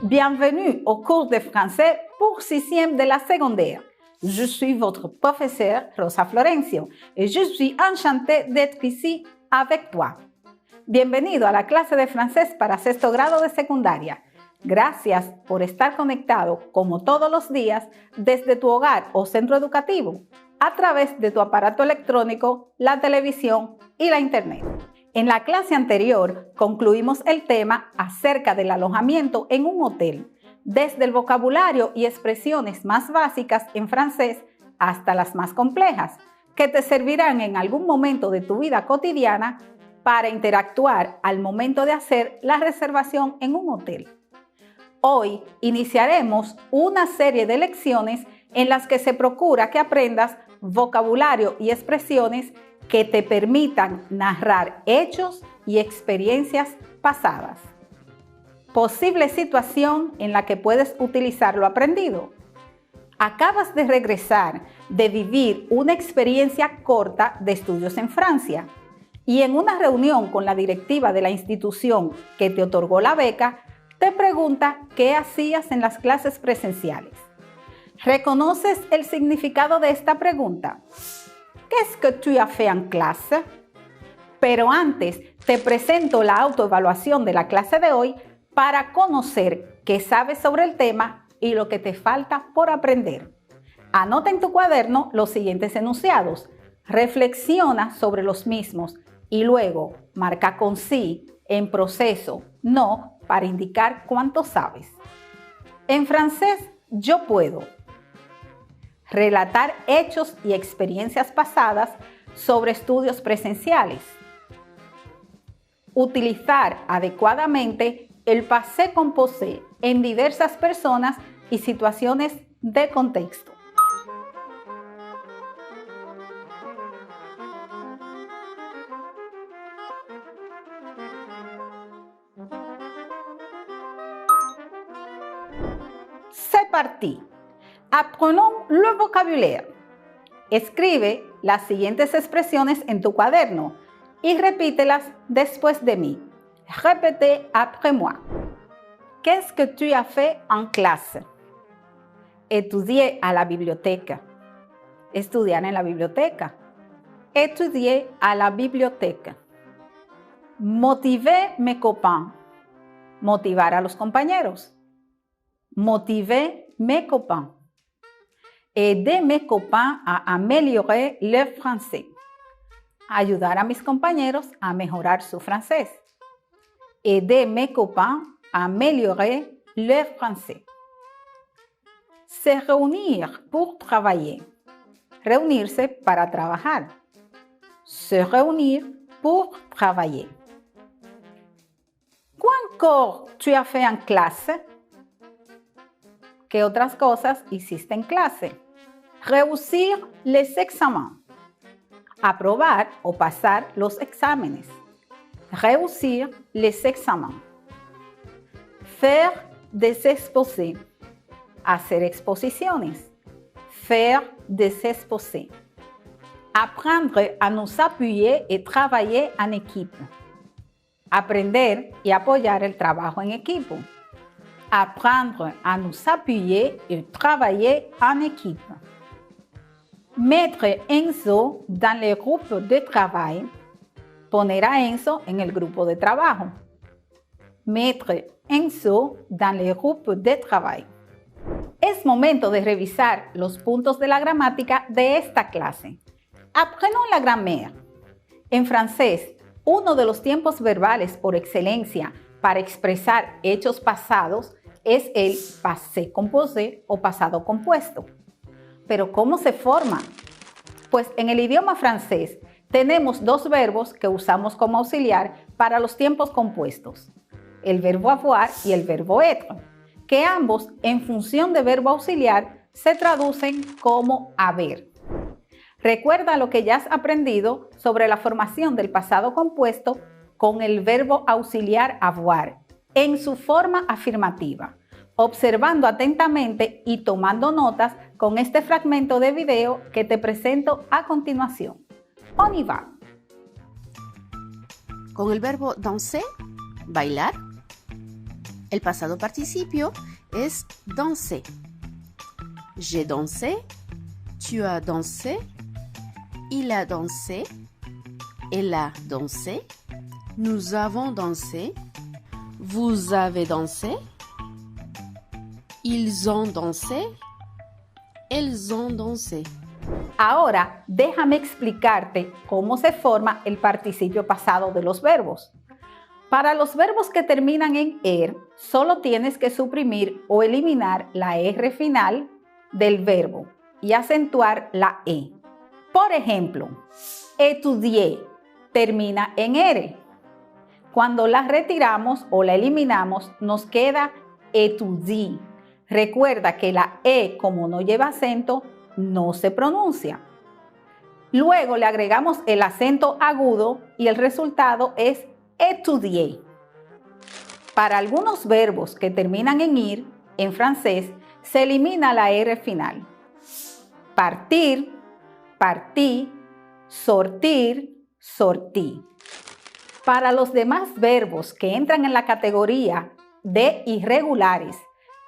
Bienvenue au cours de français pour 6e de la secondaire. Je suis votre professeur Rosa Florencio et je suis enchantée d'être ici avec toi. Bienvenido a la clase de francés para sexto grado de secundaria. Gracias por estar conectado, como todos los días, desde tu hogar o centro educativo, a través de tu aparato electrónico, la televisión y la internet. En la clase anterior concluimos el tema acerca del alojamiento en un hotel, desde el vocabulario y expresiones más básicas en francés hasta las más complejas, que te servirán en algún momento de tu vida cotidiana para interactuar al momento de hacer la reservación en un hotel. Hoy iniciaremos una serie de lecciones en las que se procura que aprendas vocabulario y expresiones que te permitan narrar hechos y experiencias pasadas. Posible situación en la que puedes utilizar lo aprendido. Acabas de regresar de vivir una experiencia corta de estudios en Francia y en una reunión con la directiva de la institución que te otorgó la beca, te pregunta qué hacías en las clases presenciales. ¿Reconoces el significado de esta pregunta? ¿Qu'est-ce que tu as fait en clase? Pero antes te presento la autoevaluación de la clase de hoy para conocer qué sabes sobre el tema y lo que te falta por aprender. Anota en tu cuaderno los siguientes enunciados, reflexiona sobre los mismos y luego marca con sí, en proceso, no, para indicar cuánto sabes. En francés, yo puedo relatar hechos y experiencias pasadas sobre estudios presenciales. Utilizar adecuadamente el passé composé en diversas personas y situaciones de contexto. C'est parti. Apprenons le vocabulaire. Escribe las siguientes expresiones en tu cuaderno y repítelas después de mí. Répétez après moi. Qu'est-ce que tu as fait en clase? Étudier à la bibliothèque. Estudiar en la biblioteca. Étudier à la bibliothèque. Motiver mes copains. Motivar a los compañeros. Motiver mes copains. Aider mes copains à améliorer le français. Ayudar a mis compañeros a mejorar su francés. Aider mes copains à améliorer le français. Se réunir pour travailler. Reunirse para trabajar. Se réunir pour travailler. Quoi encore tu as fait en clase? ¿Qué otras cosas hiciste en clase? Réussir les examens. Aprobar o pasar los exámenes. Réussir les examens. Faire des exposés. Hacer exposiciones. Faire des exposés. Apprendre à nous appuyer et travailler en équipe. Aprender y apoyar el trabajo en equipo. Apprendre à nous appuyer et travailler en équipe. Mettre Enzo dans le groupe de travail. Poner a Enzo en el grupo de trabajo. Mettre Enzo dans le groupe de travail. Es momento de revisar los puntos de la gramática de esta clase. Apprenons la grammaire. En francés, uno de los tiempos verbales por excelencia para expresar hechos pasados es el passé composé o pasado compuesto. ¿Pero cómo se forma? Pues en el idioma francés tenemos dos verbos que usamos como auxiliar para los tiempos compuestos, el verbo avoir y el verbo être, que ambos en función de verbo auxiliar se traducen como haber. Recuerda lo que ya has aprendido sobre la formación del pasado compuesto con el verbo auxiliar avoir en su forma afirmativa. observando atentamente y tomando notas con este fragmento de video que te presento a continuación. On y va. Con el verbo danser, bailar, el pasado participio es danser. J'ai dansé, tu as dansé, il a dansé, elle a dansé, nous avons dansé, vous avez dansé, ils ont dansé, elles ont dansé. Ahora, déjame explicarte cómo se forma el participio pasado de los verbos. Para los verbos que terminan en er, solo tienes que suprimir o eliminar la R final del verbo y acentuar la E. Por ejemplo, étudier termina en R. Cuando la retiramos o la eliminamos, nos queda étudier. Recuerda que la E, como no lleva acento, no se pronuncia. Luego le agregamos el acento agudo y el resultado es étudier. Para algunos verbos que terminan en ir, en francés, se elimina la R final. Partir, partí, sortir, sortí. Para los demás verbos que entran en la categoría de irregulares,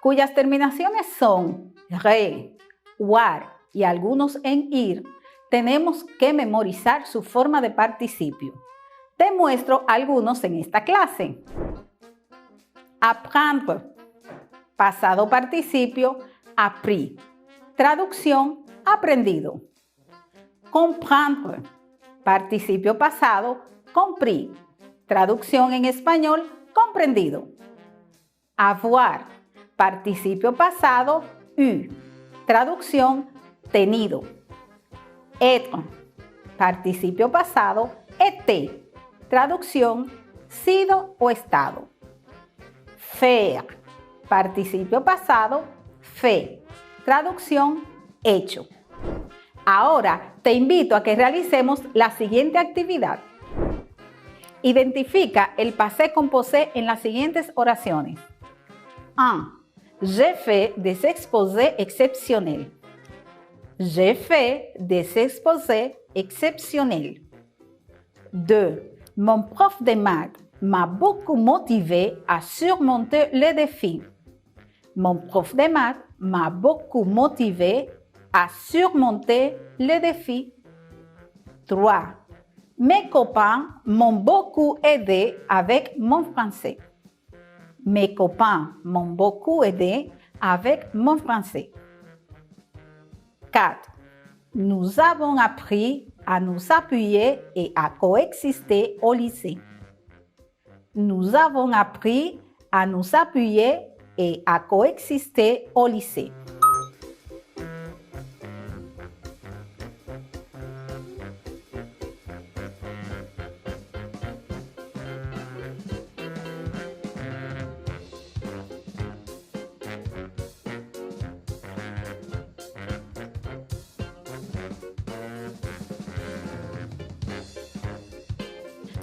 cuyas terminaciones son re, war y algunos en ir, tenemos que memorizar su forma de participio. Te muestro algunos en esta clase. Apprendre, pasado participio, appris. Traducción, aprendido. Comprendre, participio pasado, compris. Traducción en español, comprendido. Avoir, participio pasado, eu. Traducción, tenido. Être, participio pasado, été. Traducción, sido o estado. Faire, participio pasado, fait. Traducción, hecho. Ahora te invito a que realicemos la siguiente actividad. Identifica el passé composé en las siguientes oraciones. 1. J'ai fait des exposés exceptionnels. J'ai fait des exposés exceptionnels. 2. Mon prof de maths m'a beaucoup motivé à surmonter les défis. Mon prof de maths m'a beaucoup motivé à surmonter les défis. 3. Mes copains m'ont beaucoup aidé avec mon français. Mes copains m'ont beaucoup aidé avec mon français. 4. Nous avons appris à nous appuyer et à coexister au lycée. Nous avons appris à nous appuyer et à coexister au lycée.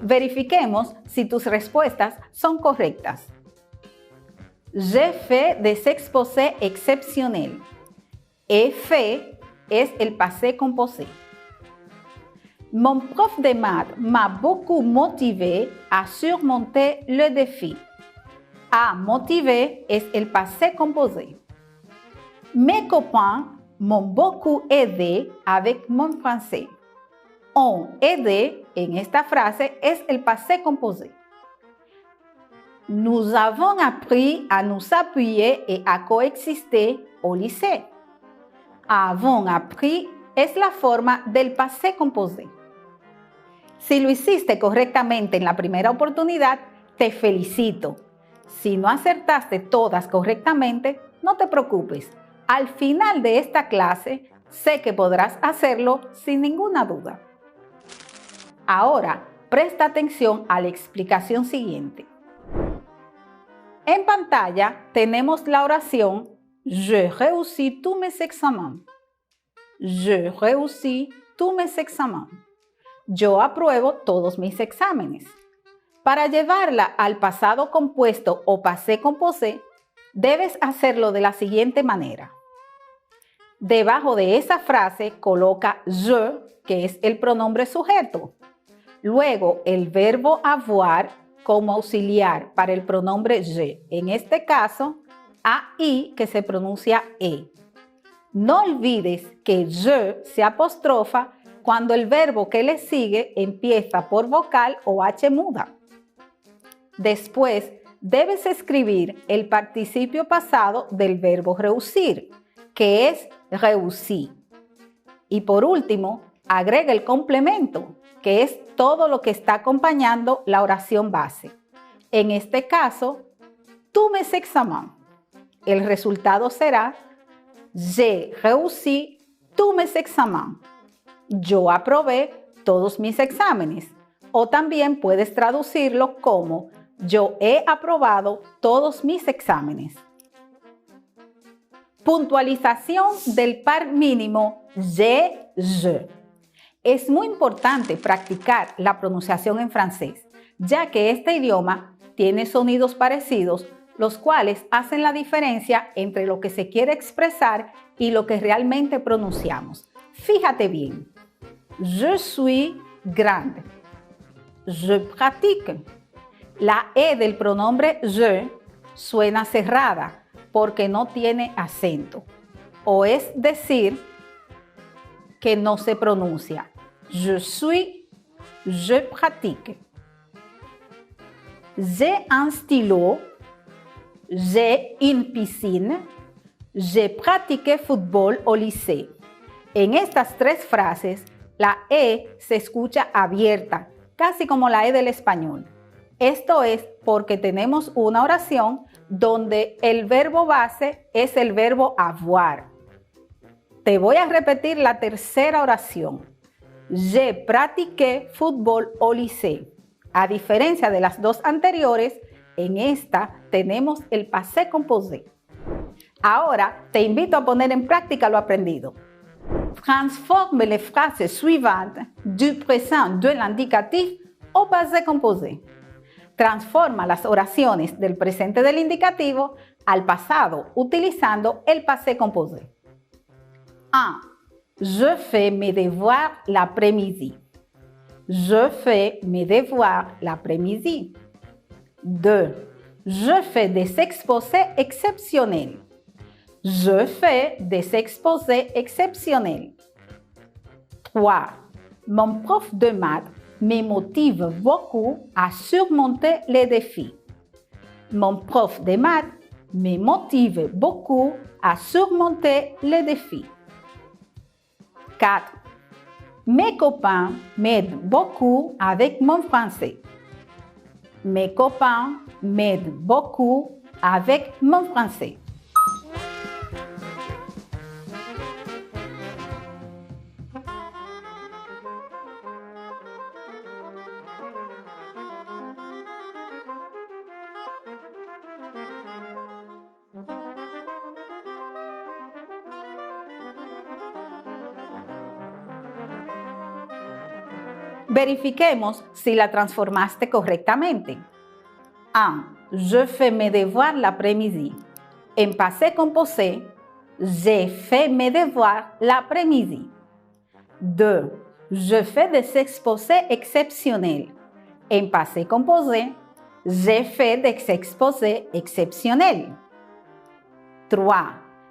Verifiquemos si tus respuestas son correctas. J'ai fait des exposés exceptionnels. He fait es el passé composé. Mon prof de maths m'a beaucoup motivé à surmonter le défi. A motivé es el passé composé. Mes copains m'ont beaucoup aidé avec mon français. On aidé en esta frase es el passé composé. Nous avons appris à nous appuyer et à coexister au lycée. Avons appris es la forma del passé composé. Si lo hiciste correctamente en la primera oportunidad, te felicito. Si no acertaste todas correctamente, no te preocupes. Al final de esta clase, sé que podrás hacerlo sin ninguna duda. Ahora, presta atención a la explicación siguiente. En pantalla tenemos la oración Je réussis tous mes examens. Je réussis tous mes examens. Yo apruebo todos mis exámenes. Para llevarla al pasado compuesto o passé composé, Debes hacerlo de la siguiente manera. Debajo de esa frase coloca je, que es el pronombre sujeto. Luego el verbo avoir como auxiliar para el pronombre je. En este caso, AI, que se pronuncia E. No olvides que je se apostrofa cuando el verbo que le sigue empieza por vocal o H muda. Después, debes escribir el participio pasado del verbo réussir, que es réussi. Y por último, agrega el complemento, que es todo lo que está acompañando la oración base. En este caso, tous mes examens. El resultado será j'ai réussi tous mes examens. Yo aprobé todos mis exámenes. O también puedes traducirlo como yo he aprobado todos mis exámenes. Puntualización del par mínimo je. Es muy importante practicar la pronunciación en francés, ya que este idioma tiene sonidos parecidos, los cuales hacen la diferencia entre lo que se quiere expresar y lo que realmente pronunciamos. Fíjate bien. Je suis grande. Je pratique. La E del pronombre je suena cerrada porque no tiene acento, o es decir, que no se pronuncia. Je suis, je pratique. J'ai un stylo, j'ai une piscine, j'ai pratiqué football au lycée. En estas tres frases, la E se escucha abierta, casi como la E del español. Esto es porque tenemos una oración donde el verbo base es el verbo avoir. Te voy a repetir la tercera oración. J'ai pratiqué football au lycée. A diferencia de las dos anteriores, en esta tenemos el passé composé. Ahora te invito a poner en práctica lo aprendido. Transforme les phrases suivantes du présent de l'indicatif au passé composé. Transforma las oraciones del presente del indicativo al pasado utilizando el passé composé. 1. Je fais mes devoirs l'après-midi. Je fais mes devoirs l'après-midi. 2. Je fais des exposés exceptionnels. Je fais des exposés exceptionnels. 3. Mon prof de maths me motive beaucoup à surmonter les défis. Mon prof de maths me motive beaucoup à surmonter les défis. 4. Mes copains m'aident beaucoup avec mon français. Mes copains m'aident beaucoup avec mon français. Verifiquemos si la transformaste correctamente. 1. Je fais mes devoirs l'après-midi. En passé composé, j'ai fait mes devoirs l'après-midi. 2. Je fais des exposés exceptionnels. En passé composé, j'ai fait des exposés exceptionnels. 3.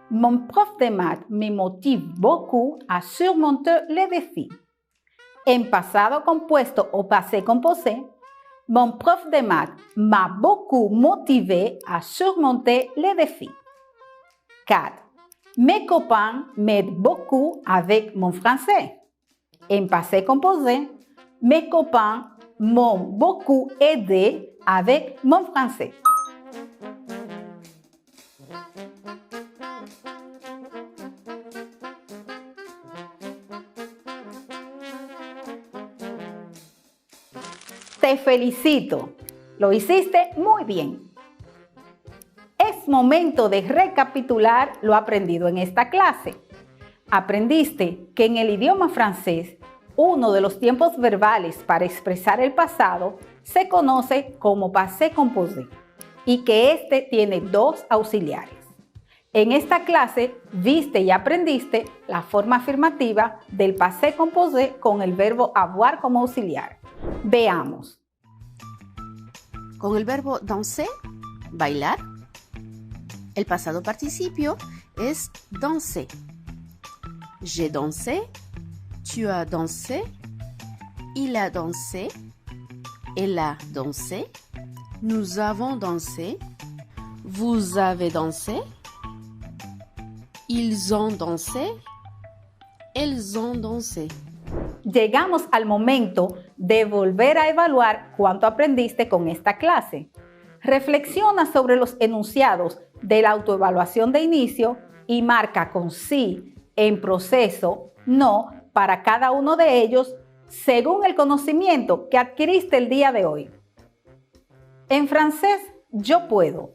Mon prof de maths me motive beaucoup à surmonter les défis. En pasado compuesto o passé composé, mon prof de maths m'a beaucoup motivé à surmonter les défis. 4. Mes copains m'aident beaucoup avec mon français. En passé composé, mes copains m'ont beaucoup aidé avec mon français. Te felicito, lo hiciste muy bien. Es momento de recapitular lo aprendido en esta clase. Aprendiste que en el idioma francés, uno de los tiempos verbales para expresar el pasado se conoce como passé composé y que este tiene dos auxiliares. En esta clase viste y aprendiste la forma afirmativa del passé composé con el verbo avoir como auxiliar. Veamos. Con el verbo danser, bailar, el pasado participio es danser. J'ai dansé, tu as dansé, il a dansé, elle a dansé, nous avons dansé, vous avez dansé, ils ont dansé, elles ont dansé. Llegamos al momento de volver a evaluar cuánto aprendiste con esta clase. Reflexiona sobre los enunciados de la autoevaluación de inicio y marca con sí, en proceso, no para cada uno de ellos según el conocimiento que adquiriste el día de hoy. En francés, yo puedo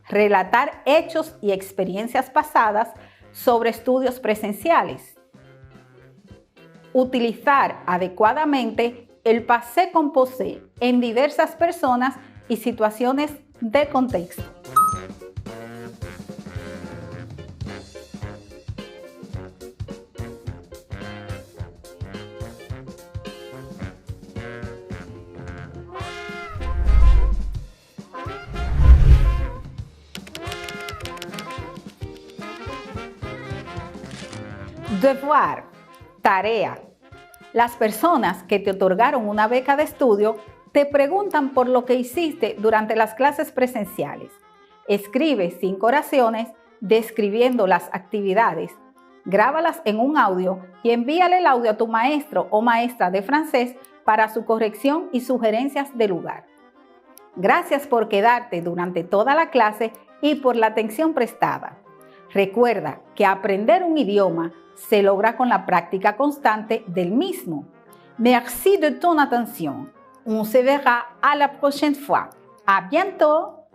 relatar hechos y experiencias pasadas sobre estudios presenciales. Utilizar adecuadamente el passé composé en diversas personas y situaciones de contexto. Devoir, tarea. Las personas que te otorgaron una beca de estudio te preguntan por lo que hiciste durante las clases presenciales. Escribe 5 oraciones describiendo las actividades, grábalas en un audio y envíale el audio a tu maestro o maestra de francés para su corrección y sugerencias de lugar. Gracias por quedarte durante toda la clase y por la atención prestada. Recuerda que aprender un idioma se logra con la práctica constante del mismo. Merci de ton attention. On se verra à la prochaine fois. À bientôt!